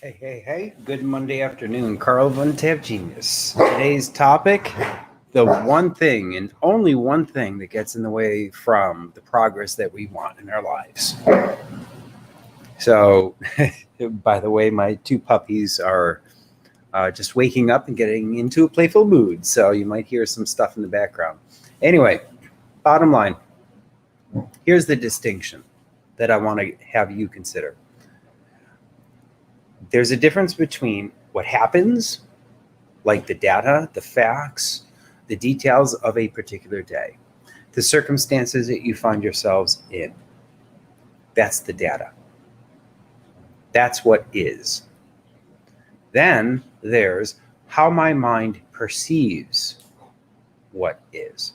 Hey. Good Monday afternoon. Carl Von Tab Genius. Today's topic, the one thing and only one thing that gets in the way from the progress that we want in our lives. So, by the way, my two puppies are just waking up and getting into a playful mood. So, you might hear some stuff in the background. Anyway, bottom line, here's the distinction that I want to have you consider. There's a difference between what happens, like the data, the facts, the details of a particular day, the circumstances that you find yourselves in. That's the data. That's what is. Then there's how my mind perceives what is.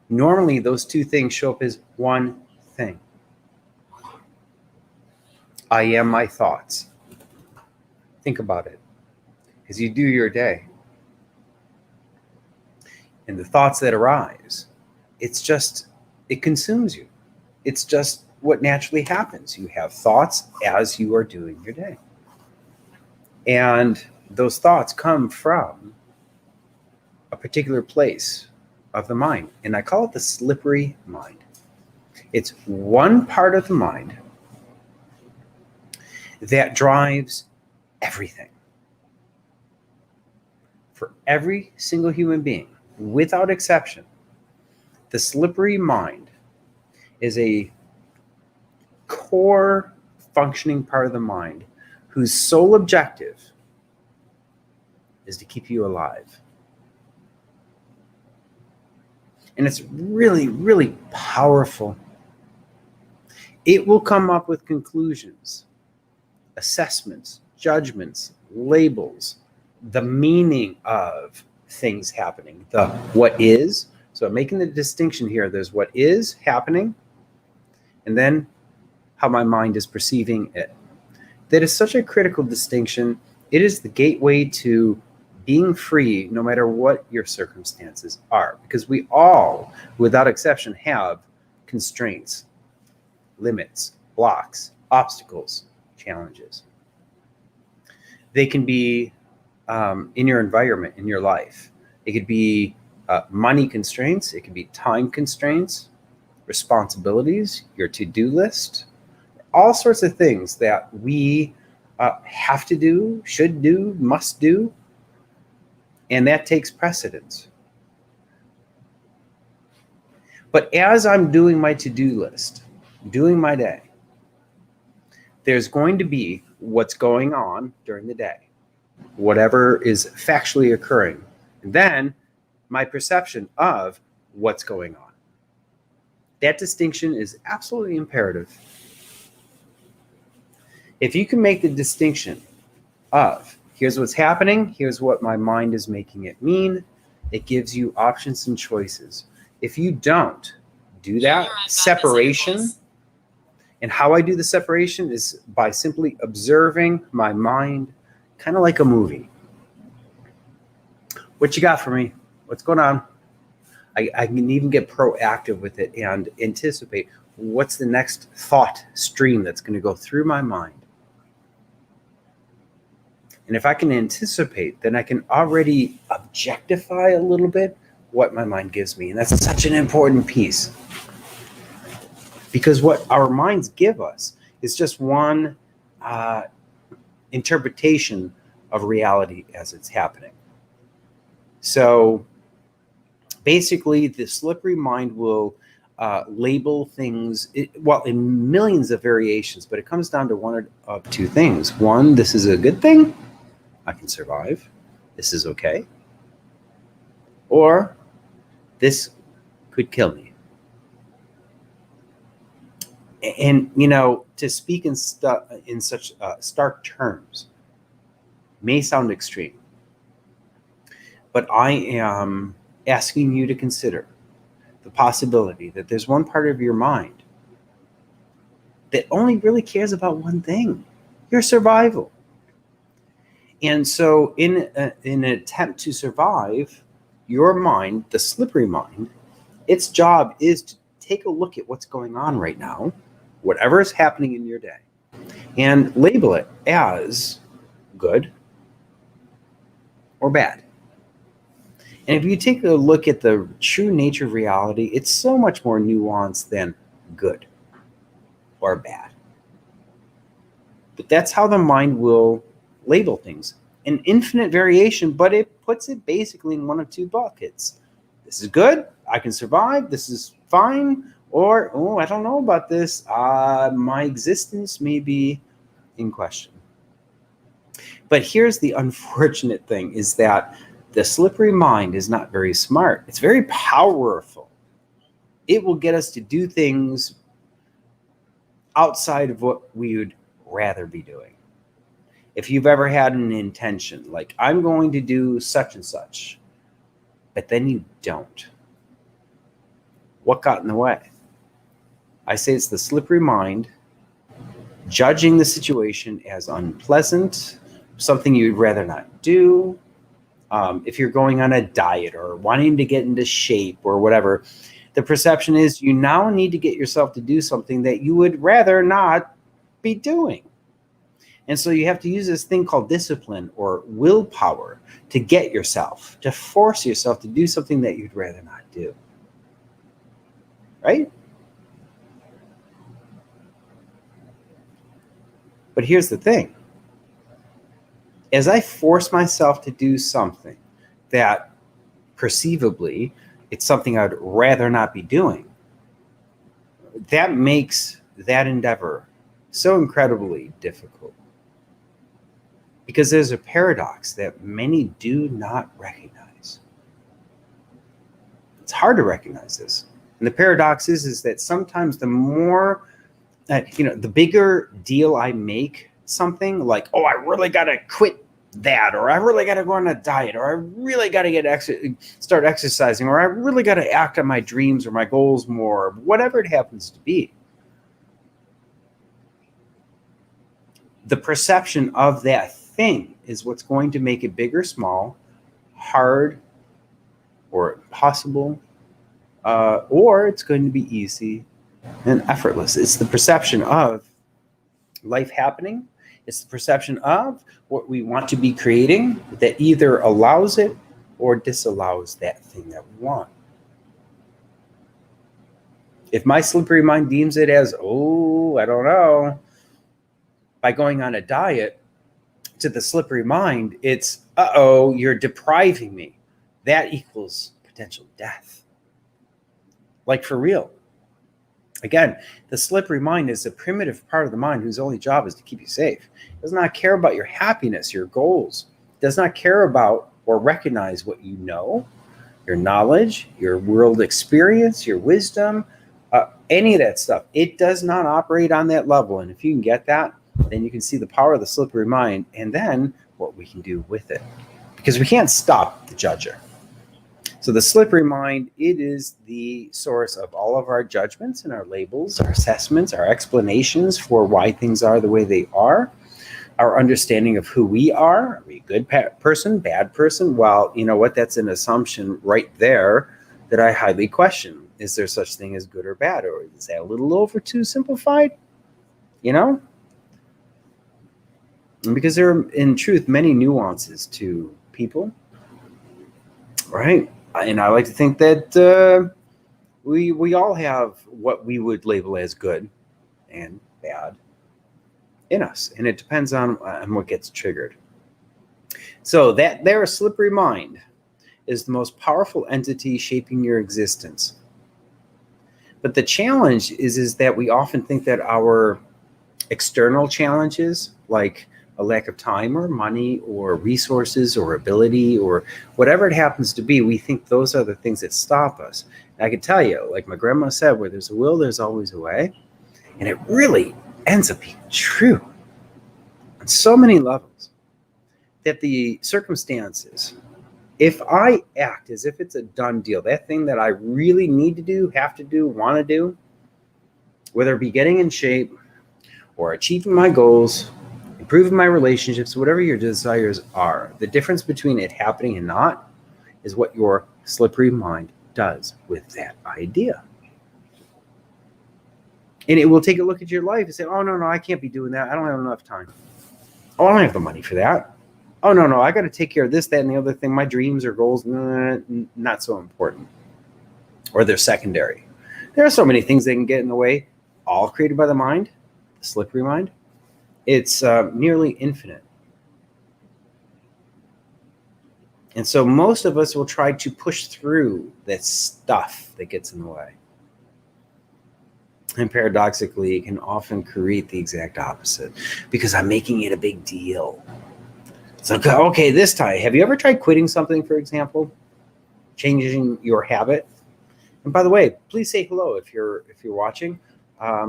Normally, those two things show up as one thing. I am my thoughts. Think about it. As you do your day, and the thoughts that arise, it consumes you. It's just what naturally happens. You have thoughts as you are doing your day. And those thoughts come from a particular place of the mind. And I call it the slippery mind. It's one part of the mind that drives everything. For every single human being, without exception, the slippery mind is a core functioning part of the mind whose sole objective is to keep you alive. And it's really, really powerful. It will come up with conclusions, assessments, judgments, labels, the meaning of things happening, the what is. So I'm making the distinction here. There's what is happening, and then how my mind is perceiving it. That is such a critical distinction. It is the gateway to being free no matter what your circumstances are, because we all, without exception, have constraints, limits, blocks, obstacles, challenges. They can be in your environment, in your life. It could be money constraints. It could be time constraints, responsibilities, your to-do list, all sorts of things that we have to do, should do, must do, and that takes precedence. But as I'm doing my to-do list, doing my day, there's going to be what's going on during the day, whatever is factually occurring, and then my perception of what's going on. That distinction is absolutely imperative. If you can make the distinction of here's what's happening, here's what my mind is making it mean, it gives you options and choices. If you don't do that separation, and how I do the separation is by simply observing my mind, kind of like a movie. What you got for me? What's going on? I can even get proactive with it and anticipate what's the next thought stream that's going to go through my mind. And if I can anticipate, then I can already objectify a little bit what my mind gives me. And that's such an important piece. Because what our minds give us is just one interpretation of reality as it's happening. So basically, the slippery mind will label things, in millions of variations, but it comes down to one of two things. One, this is a good thing. I can survive. This is okay. Or this could kill me. And, to speak in such stark terms may sound extreme, but I am asking you to consider the possibility that there's one part of your mind that only really cares about one thing, your survival. And so in an attempt to survive, your mind, the slippery mind, its job is to take a look at what's going on right now, whatever is happening in your day, and label it as good or bad. And if you take a look at the true nature of reality, it's so much more nuanced than good or bad. But that's how the mind will label things. An infinite variation, but it puts it basically in one of two buckets. This is good, I can survive, this is fine, or, oh, I don't know about this, my existence may be in question. But here's the unfortunate thing, is that the slippery mind is not very smart. It's very powerful. It will get us to do things outside of what we would rather be doing. If you've ever had an intention, like I'm going to do such and such, but then you don't, what got in the way? I say it's the slippery mind judging the situation as unpleasant, something you'd rather not do. If you're going on a diet or wanting to get into shape or whatever, the perception is you now need to get yourself to do something that you would rather not be doing. And so you have to use this thing called discipline or willpower to get yourself, to force yourself to do something that you'd rather not do. Right? But here's the thing. As I force myself to do something that perceivably it's something I'd rather not be doing, that makes that endeavor so incredibly difficult. Because there's a paradox that many do not recognize. It's hard to recognize this. And the paradox is that sometimes the more, the bigger deal I make something, like, oh, I really got to quit that, or I really got to go on a diet, or I really got to start exercising, or I really got to act on my dreams or my goals more, whatever it happens to be. The perception of that thing is what's going to make it big or small, hard or impossible, or it's going to be easy and effortless. It's the perception of life happening. It's the perception of what we want to be creating that either allows it or disallows that thing that we want. If my slippery mind deems it as, oh, I don't know, by going on a diet, to the slippery mind, it's, uh-oh, you're depriving me. That equals potential death. Like for real. Again, the slippery mind is a primitive part of the mind whose only job is to keep you safe. It does not care about your happiness, your goals. It does not care about or recognize what you know, your knowledge, your world experience, your wisdom, any of that stuff. It does not operate on that level. And if you can get that, then you can see the power of the slippery mind and then what we can do with it. Because we can't stop the judger. So the slippery mind, it is the source of all of our judgments and our labels, our assessments, our explanations for why things are the way they are, our understanding of who we are. Are we a good person, bad person? Well, you know what? That's an assumption right there that I highly question. Is there such thing as good or bad? Or is that a little over too simplified? Because there are, in truth, many nuances to people, right? And I like to think that we all have what we would label as good and bad in us, and it depends on what gets triggered. So that their slippery mind is the most powerful entity shaping your existence. But the challenge is that we often think that our external challenges, like a lack of time or money or resources or ability or whatever it happens to be, we think those are the things that stop us. And I can tell you, like my grandma said, where there's a will, there's always a way. And it really ends up being true on so many levels, that the circumstances, if I act as if it's a done deal, that thing that I really need to do, have to do, want to do, whether it be getting in shape or achieving my goals, improving my relationships, whatever your desires are, the difference between it happening and not is what your slippery mind does with that idea. And it will take a look at your life and say, oh, no, I can't be doing that. I don't have enough time. Oh, I don't have the money for that. Oh, no, I got to take care of this, that, and the other thing. My dreams or goals, not so important. Or they're secondary. There are so many things that can get in the way, all created by the mind, the slippery mind. It's nearly infinite. And so most of us will try to push through that stuff that gets in the way. And paradoxically, it can often create the exact opposite because I'm making it a big deal. So, okay, this time, have you ever tried quitting something, for example? Changing your habit? And by the way, please say hello if you're watching. Let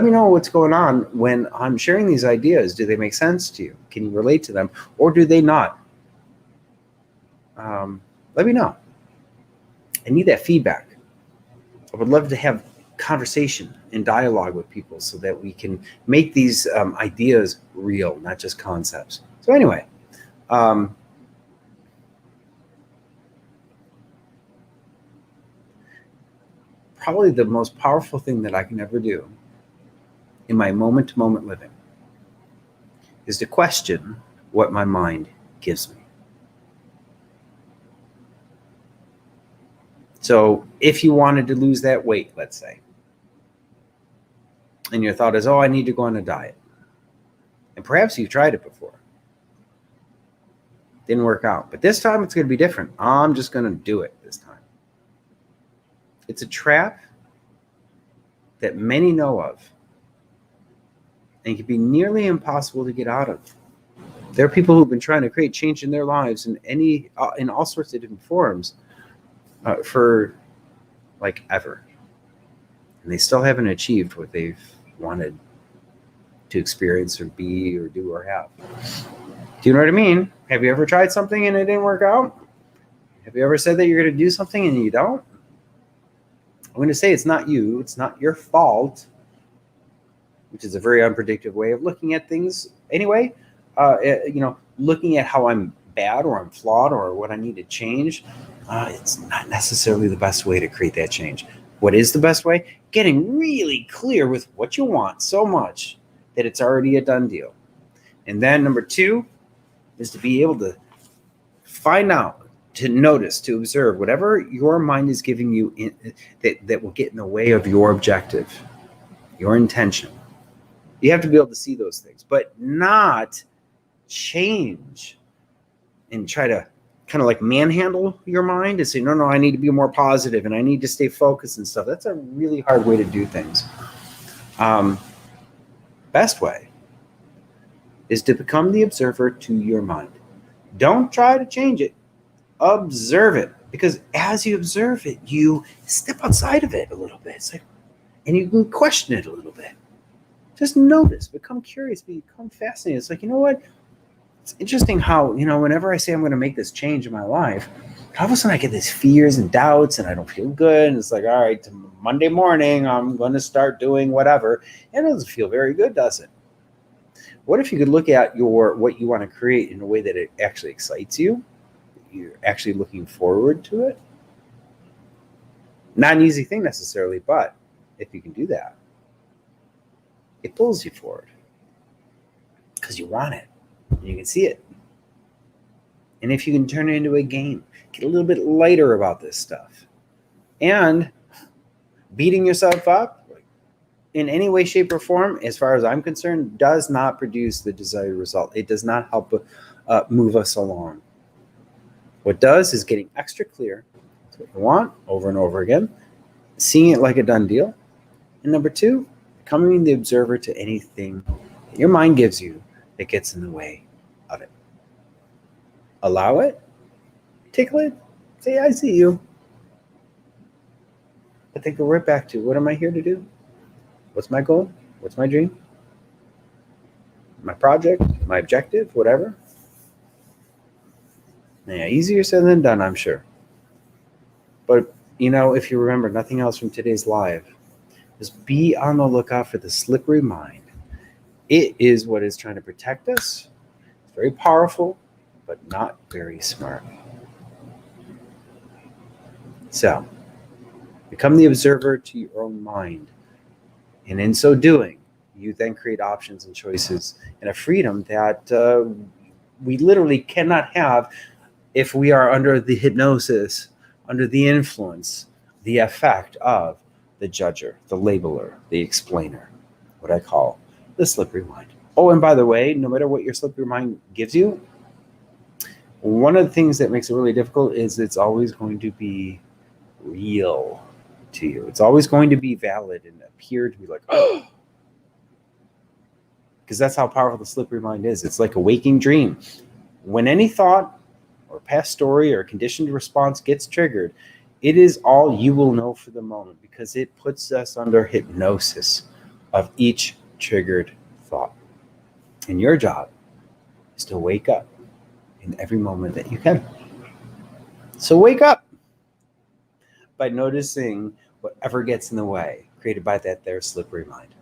me know what's going on when I'm sharing these ideas. Do they make sense to you? Can you relate to them, or do they not? Let me know. I need that feedback. I would love to have conversation and dialogue with people so that we can make these ideas real, not just concepts. So anyway, probably the most powerful thing that I can ever do in my moment-to-moment living is to question what my mind gives me. So if you wanted to lose that weight, let's say, and your thought is, oh, I need to go on a diet. And perhaps you've tried it before. Didn't work out. But this time it's going to be different. I'm just going to do it this time. It's a trap that many know of and can be nearly impossible to get out of. There are people who've been trying to create change in their lives in all sorts of different forms for like ever. And they still haven't achieved what they've wanted to experience or be or do or have. Do you know what I mean? Have you ever tried something and it didn't work out? Have you ever said that you're going to do something and you don't? I'm going to say it's not you. It's not your fault, which is a very unpredictable way of looking at things. Anyway, looking at how I'm bad or I'm flawed or what I need to change, it's not necessarily the best way to create that change. What is the best way? Getting really clear with what you want so much that it's already a done deal. And then number 2 is to be able to find out, to notice, to observe whatever your mind is giving you that will get in the way of your objective, your intention. You have to be able to see those things, but not change and try to kind of like manhandle your mind and say, no, I need to be more positive and I need to stay focused and stuff. That's a really hard way to do things. Best way is to become the observer to your mind. Don't try to change it. Observe it, because as you observe it, you step outside of it a little bit. And you can question it a little bit. Just notice, become curious, become fascinated. It's like, you know what? It's interesting how, whenever I say I'm going to make this change in my life, all of a sudden I get these fears and doubts and I don't feel good. And it's like, all right, Monday morning, I'm going to start doing whatever. And it doesn't feel very good, does it? What if you could look at what you want to create in a way that it actually excites you? You're actually looking forward to it. Not an easy thing necessarily, but if you can do that, it pulls you forward because you want it and you can see it. And if you can turn it into a game, get a little bit lighter about this stuff, and beating yourself up in any way, shape, or form, as far as I'm concerned, does not produce the desired result. It does not help move us along. What does is getting extra clear to what you want over and over again, seeing it like a done deal. And number 2, becoming the observer to anything that your mind gives you that gets in the way of it. Allow it, tickle it, say, I see you. But then go right back to, what am I here to do? What's my goal? What's my dream? My project, my objective, whatever. Yeah, easier said than done, I'm sure. But, if you remember nothing else from today's live, just be on the lookout for the slippery mind. It is what is trying to protect us. It's very powerful, but not very smart. So, Become the observer to your own mind. And in so doing, you then create options and choices and a freedom that we literally cannot have if we are under the hypnosis, under the influence, the effect of the judger, the labeler, the explainer, what I call the slippery mind. Oh, and by the way, no matter what your slippery mind gives you, one of the things that makes it really difficult is it's always going to be real to you. It's always going to be valid and appear to be like, oh, because that's how powerful the slippery mind is. It's like a waking dream. When any thought or past story or conditioned response gets triggered, it is all you will know for the moment because it puts us under hypnosis of each triggered thought. And your job is to wake up in every moment that you can. So wake up by noticing whatever gets in the way created by that there slippery mind.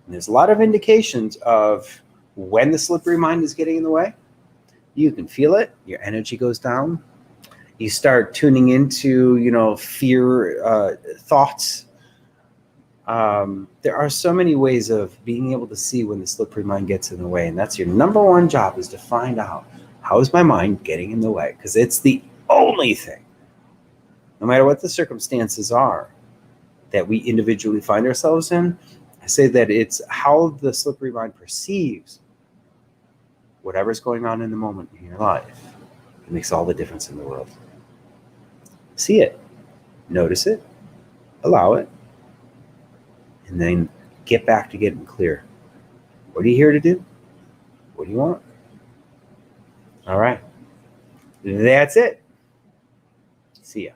And there's a lot of indications of when the slippery mind is getting in the way. You can feel it. Your energy goes down. You start tuning into, fear thoughts. There are so many ways of being able to see when the slippery mind gets in the way. And that's your number one job, is to find out, how is my mind getting in the way? Because it's the only thing, no matter what the circumstances are that we individually find ourselves in. I say that it's how the slippery mind perceives whatever's going on in the moment in your life. It makes all the difference in the world. See it, notice it, allow it, and then get back to getting clear. What are you here to do? What do you want? All right. That's it. See ya.